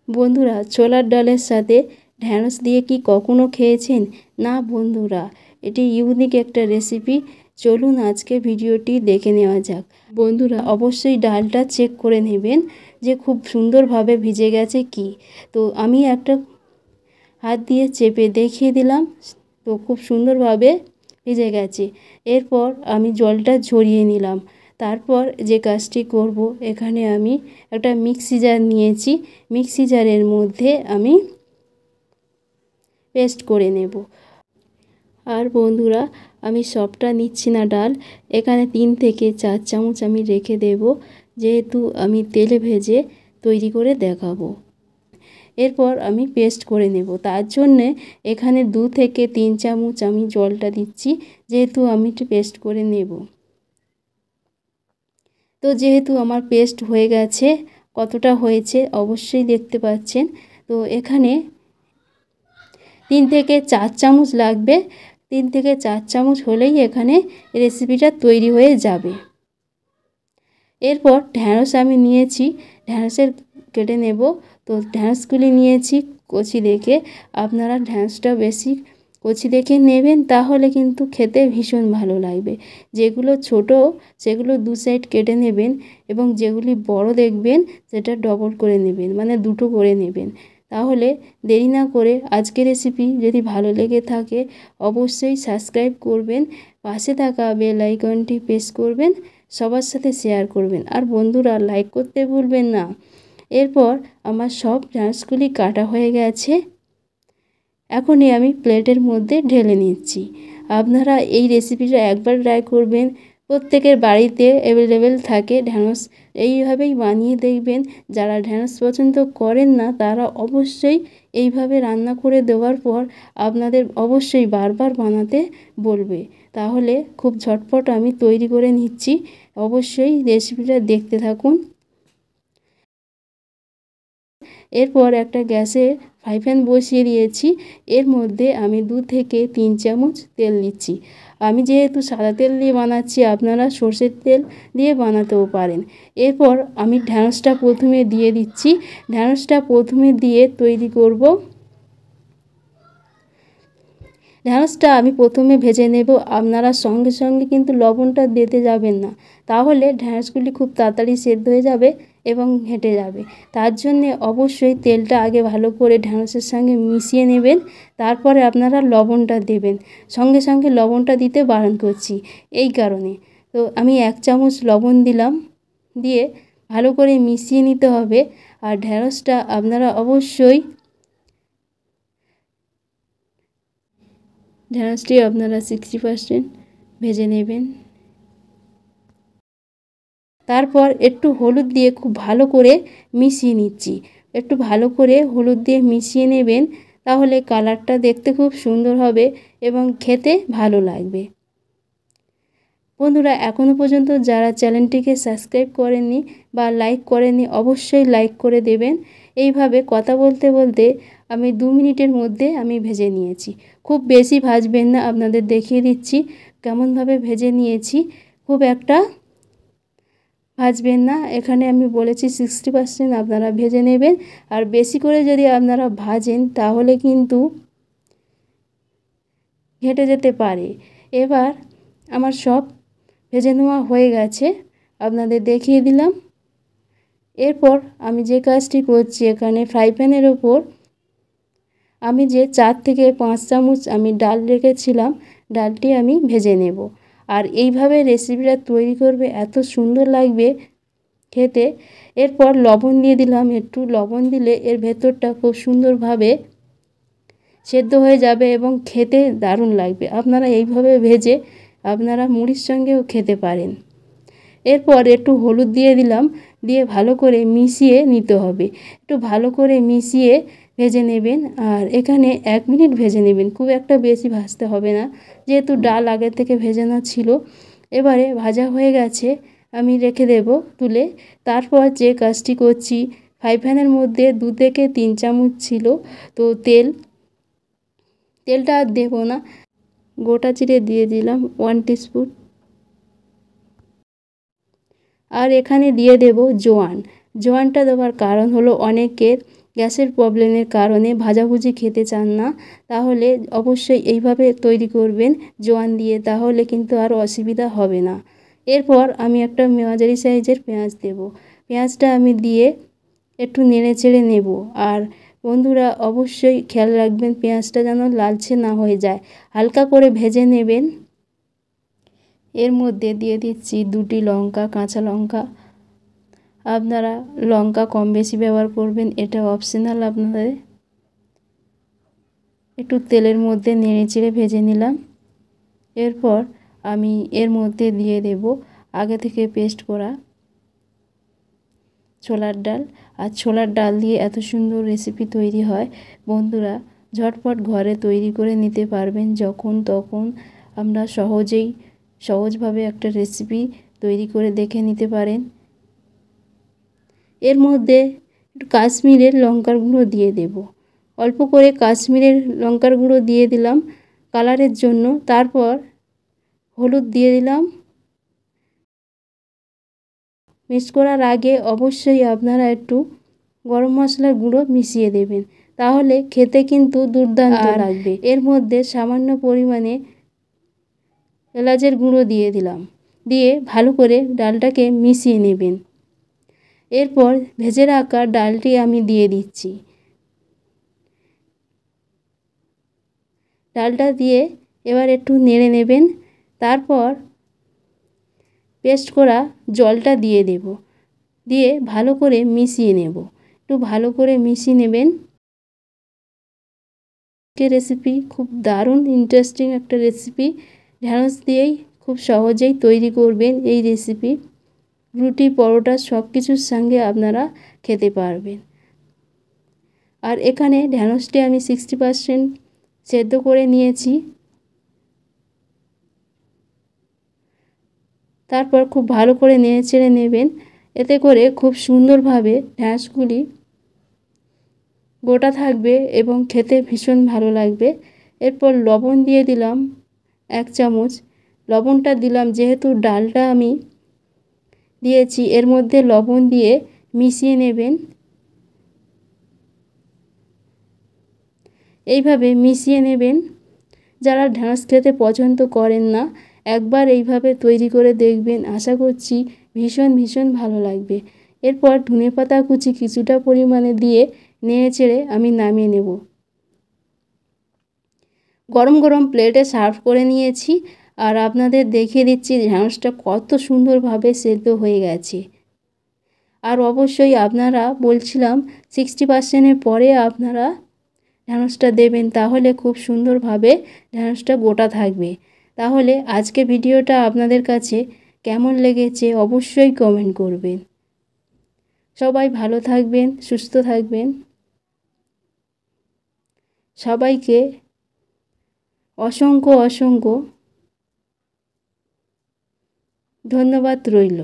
বন্ধুরা, ছোলার ডালের সাথে ঢ্যাঁড়স দিয়ে কি কখনো খেয়েছেন? না বন্ধুরা, এটি ইউনিক একটা রেসিপি। চলুন আজকে ভিডিওটি দেখে নেওয়া যাক। বন্ধুরা, অবশ্যই ডালটা চেক করে নেবেন যে খুব সুন্দরভাবে ভিজে গেছে কি। তো আমি একটা হাত দিয়ে চেপে দেখিয়ে দিলাম, তো খুব সুন্দরভাবে ভিজে গেছে। এরপর আমি জলটা ঝরিয়ে নিলাম। তারপর যে কাজটি করব, এখানে আমি একটা মিক্সি জার নিয়েছি। মিক্সি জারের মধ্যে আমি পেস্ট করে নেব। আর বন্ধুরা, আমি সবটা নিচ্ছি না ডাল, এখানে 3 থেকে 4 চামচ আমি রেখে দেব, যেহেতু আমি তেলে ভেজে তৈরি করে দেখাবো। এরপর আমি পেস্ট করে নেব, তার জন্যে এখানে 2 থেকে 3 চামচ আমি জলটা দিচ্ছি, যেহেতু আমি পেস্ট করে নেব। তো যেহেতু আমার পেস্ট হয়ে গেছে, কতটা হয়েছে অবশ্যই দেখতে পাচ্ছেন। তো এখানে 3 থেকে 4 চামচ লাগবে। 3 থেকে 4 চামচ হলেই এখানে রেসিপিটা তৈরি হয়ে যাবে। এরপর ঢ্যাঁড়স আমি নিয়েছি, ঢ্যাঁড়সের কেটে নেব। তো ঢ্যাঁড়সগুলি নিয়েছি কচি দেখে। আপনারা ঢ্যাঁড়সটা বেশি কচি দেখে নেবেন, তাহলে কিন্তু খেতে ভীষণ ভালো লাগবে। যেগুলো ছোট সেগুলো 2 সাইড কেটে নেবেন, এবং যেগুলি বড় দেখবেন সেটা ডবল করে নেবেন, মানে 2টো করে নেবেন। তাহলে দেরি না করে আজকের রেসিপি যদি ভালো লেগে থাকে অবশ্যই সাবস্ক্রাইব করবেন, পাশে থাকা বেল আইকনটি প্রেস করবেন, সবার সাথে শেয়ার করবেন, আর বন্ধুরা লাইক করতে ভুলবেন না। এরপর আমার সব ঢ্যাঁড়সগুলি কাটা হয়ে গেছে। এখনই আমি প্লেটের মধ্যে ঢেলে নিচ্ছি। আপনারা এই রেসিপিটা একবার ট্রাই করবেন, প্রত্যেকের বাড়িতে অ্যাভেলেবেল থাকে ঢ্যাঁড়স। এইভাবেই বানিয়ে দেখবেন। যারা ঢ্যাঁড়স পছন্দ করেন না তারা অবশ্যই এইভাবে রান্না করে দেওয়ার পর আপনাদের অবশ্যই বারবার বানাতে বলবে। তাহলে খুব ঝটপট আমি তৈরি করে নিচ্ছি, অবশ্যই রেসিপিটা দেখতে থাকুন। এরপর একটা গ্যাসে ফ্রাই প্যান বসিয়ে দিয়েছি। এর মধ্যে আমি 2 থেকে 3 চামচ তেল দিচ্ছি। আমি যেহেতু সাদা তেল দিয়ে বানাচ্ছি, আপনারা সর্ষের তেল দিয়ে বানাতেও পারেন। এরপর আমি ঢ্যাঁড়সটা প্রথমে দিয়ে দিচ্ছি। ঢ্যাঁড়সটা প্রথমে দিয়ে তৈরি করব। ঢ্যাঁড়সটা আমি প্রথমে ভেজে নেব। আপনারা সঙ্গে সঙ্গে কিন্তু লবণটা দিতে যাবেন না, তাহলে ঢ্যাঁড়সগুলি খুব তাড়াতাড়ি সেদ্ধ হয়ে যাবে এবং ঘেঁটে যাবে। তার জন্যে অবশ্যই তেলটা আগে ভালো করে ঢ্যাঁড়সের সঙ্গে মিশিয়ে নেবেন, তারপরে আপনারা লবণটা দেবেন। সঙ্গে সঙ্গে লবণটা দিতে বারণ করছি এই কারণে। তো আমি 1 চামচ লবণ দিলাম, দিয়ে ভালো করে মিশিয়ে নিতে হবে। আর ঢ্যাঁড়সটা আপনারা অবশ্যই ঢ্যাঁড়সটি আপনারা 60% ভেজে নেবেন। তারপর একটু হলুদ দিয়ে খুব ভালো করে মিশিয়ে নিচ্ছি। একটু ভালো করে হলুদ দিয়ে মিশিয়ে নেবেন, তাহলে কালারটা দেখতে খুব সুন্দর হবে এবং খেতে ভালো লাগবে। বন্ধুরা, এখনও পর্যন্ত যারা চ্যানেলটিকে সাবস্ক্রাইব করেননি বা লাইক করেননি অবশ্যই লাইক করে দেবেন। এইভাবে কথা বলতে বলতে আমি 2 মিনিটের মধ্যে আমি ভেজে নিয়েছি। খুব বেশি ভাজবেন না, আপনাদের দেখিয়ে দিচ্ছি কেমনভাবে ভেজে নিয়েছি। খুব একটা ভাজবেন না, এখানে আমি বলেছি 60% আপনারা ভেজে নেবেন। আর বেশি করে যদি আপনারা ভাজেন তাহলে কিন্তু ঘেঁটে যেতে পারে। এবার আমার সব ভেজে নেওয়া হয়ে গেছে, আপনাদের দেখিয়ে দিলাম। এরপর আমি যে কাজটি করছি, এখানে ফ্রাই প্যানের ওপর আমি যে 4 থেকে 5 চামচ আমি ডাল রেখেছিলাম, ডালটি আমি ভেজে নেব। আর এইভাবে রেসিপিটা তৈরি করবে, এত সুন্দর লাগবে খেতে। এরপর লবণ দিয়ে দিলাম, একটু লবণ দিলে এর ভেতরটা খুব সুন্দরভাবে সেদ্ধ হয়ে যাবে এবং খেতে দারুণ লাগবে। আপনারা এইভাবে ভেজে আপনারা মুড়ির সঙ্গেও খেতে পারেন। এরপর একটু হলুদ দিয়ে দিলাম, দিয়ে ভালো করে মিশিয়ে নিতে হবে। একটু ভালো করে মিশিয়ে ভেজে নেবেন। আর এখানে 1 মিনিট ভেজে নেবেন, খুব একটা বেশি ভাজতে হবে না, যেহেতু ডাল আগে থেকে ভেজানো ছিল। এবারে ভাজা হয়ে গেছে, আমি রেখে দেব তুলে। তারপর যে কাজটি করছি, ফ্রাই প্যানের মধ্যে 2 থেকে 3 চামচ ছিল তো তেলটা আর দেবো না, গোটা জিরে দিয়ে দিলাম 1 টিস্পুন। আর এখানে দিয়ে দেব জোয়ান। জোয়ানটা দেওয়ার কারণ হলো অনেকের গ্যাসের প্রবলেমের কারণে ভাজাভুজি খেতে চান না, তাহলে অবশ্যই এইভাবে তৈরি করবেন জোয়ান দিয়ে, তাহলে কিন্তু আর অসুবিধা হবে না। এরপর আমি একটা মাঝারি সাইজের পেঁয়াজ দেব। পেঁয়াজটা আমি দিয়ে একটু নেড়ে চেড়ে নেব। আর বন্ধুরা অবশ্যই খেয়াল রাখবেন পেঁয়াজটা যেন লালচে না হয়ে যায়, হালকা করে ভেজে নেবেন। এর মধ্যে দিয়ে দিচ্ছি 2টি লঙ্কা, কাঁচা লঙ্কা। আপনারা লঙ্কা কম বেশি ব্যবহার করবেন, এটা অপশনাল আপনাদের। একটু তেলের মধ্যে নেড়ে চেড়ে ভেজে নিলাম। এরপর আমি এর মধ্যে দিয়ে দেব আগে থেকে পেস্ট করা ছোলার ডাল। আর ছোলার ডাল দিয়ে এত সুন্দর রেসিপি তৈরি হয় বন্ধুরা, ঝটপট ঘরে তৈরি করে নিতে পারবেন যখন তখন। আমরা সহজভাবে একটা রেসিপি তৈরি করে দেখে নিতে পারেন। এর মধ্যে একটু কাশ্মীরের লঙ্কার গুঁড়ো দিয়ে দেব। অল্প করে কাশ্মীরের লঙ্কার গুঁড়ো দিয়ে দিলাম কালারের জন্য। তারপর হলুদ দিয়ে দিলাম। মিক্স করার আগে অবশ্যই আপনারা একটু গরম মশলার গুঁড়ো মিশিয়ে দেবেন, তাহলে খেতে কিন্তু দুর্দান্ত লাগবে। এর মধ্যে সামান্য পরিমাণে এলাচের গুঁড়ো দিয়ে দিলাম, দিয়ে ভালো করে ডালটাকে মিশিয়ে নেবেন। এরপর ভেজে রাখা ডালটি আমি দিয়ে দিচ্ছি। ডালটা দিয়ে এবার একটু নেড়ে নেবেন। তারপর পেস্ট করা জলটা দিয়ে দেব, দিয়ে ভালো করে মিশিয়ে নেব। একটু ভালো করে মিশিয়ে নেবেন। রেসিপি খুব দারুণ ইন্টারেস্টিং একটা রেসিপি, ঢ্যাঁড়স দিয়েই খুব সহজেই তৈরি করবেন এই রেসিপি। রুটি, পরোটা সব কিছুর সঙ্গে আপনারা খেতে পারবেন। আর এখানে ঢ্যাঁড়সটি আমি 60% সেদ্ধ করে নিয়েছি। তারপর খুব ভালো করে নেড়ে চেড়ে নেবেন, এতে করে খুব সুন্দরভাবে ঢ্যাঁড়সগুলি গোটা থাকবে এবং খেতে ভীষণ ভালো লাগবে। এরপর লবণ দিয়ে দিলাম 1 চামচ। লবণটা দিলাম যেহেতু ডালটা আমি দিয়েছি, এর মধ্যে লবণ দিয়ে মিশিয়ে নেবেন। এইভাবে মিশিয়ে নেবেন। যারা ঢ্যাঁড়স খেতে পছন্দ করেন না, একবার এইভাবে তৈরি করে দেখবেন, আশা করছি ভীষণ ভালো লাগবে। এরপর ধনেপাতা কুচি কিছুটা পরিমাণে দিয়ে নেড়ে চেড়ে আমি নামিয়ে নেব। গরম গরম প্লেটে সার্ভ করে নিয়েছি। আর আপনাদের দেখিয়ে দিচ্ছি ঢ্যাঁড়সটা কত সুন্দরভাবে সেদ্ধ হয়ে গেছে। আর অবশ্যই আপনারা বলছিলাম 60%-এর পরে আপনারা ঢ্যাঁড়সটা দেবেন, তাহলে খুব সুন্দরভাবে ঢ্যাঁড়সটা গোটা থাকবে। তাহলে আজকে ভিডিওটা আপনাদের কাছে কেমন লেগেছে অবশ্যই কমেন্ট করবেন। সবাই ভালো থাকবেন, সুস্থ থাকবেন। সবাইকে অসংখ্য ধন্যবাদ রইল।